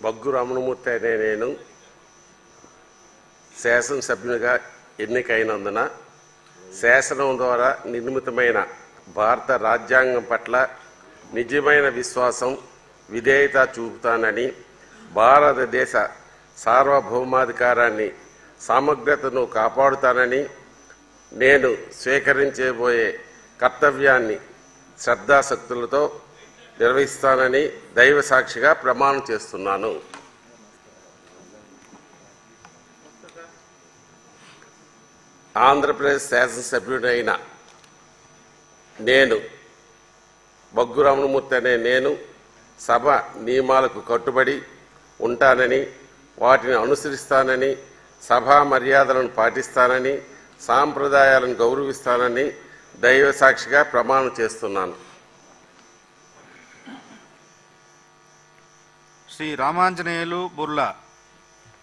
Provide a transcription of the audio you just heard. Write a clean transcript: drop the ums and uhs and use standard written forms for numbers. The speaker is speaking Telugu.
బగ్గు రమణమూర్తి అనే నేను శాసనసభ్యునిగా ఎన్నికైనందున శాసనం ద్వారా నిర్మితమైన భారత రాజ్యాంగం పట్ల నిజమైన విశ్వాసం, విధేయత చూపుతానని, భారతదేశ సార్వభౌమాధికారాన్ని, సమగ్రతను కాపాడుతానని, నేను స్వీకరించబోయే కర్తవ్యాన్ని శ్రద్ధాశక్తులతో నిర్వహిస్తానని దైవ సాక్షిగా ప్రమాణం చేస్తున్నాను. ఆంధ్రప్రదేశ్ శాసనసభ్యుడైన నేను బగ్గు రమణమూర్తి అనే నేను సభ నియమాలకు కట్టుబడి ఉంటానని, వాటిని అనుసరిస్తానని, సభా మర్యాదలను పాటిస్తానని, సాంప్రదాయాలను గౌరవిస్తానని దైవ సాక్షిగా ప్రమాణం చేస్తున్నాను. శ్రీ రామాంజనేయులు బుర్లా.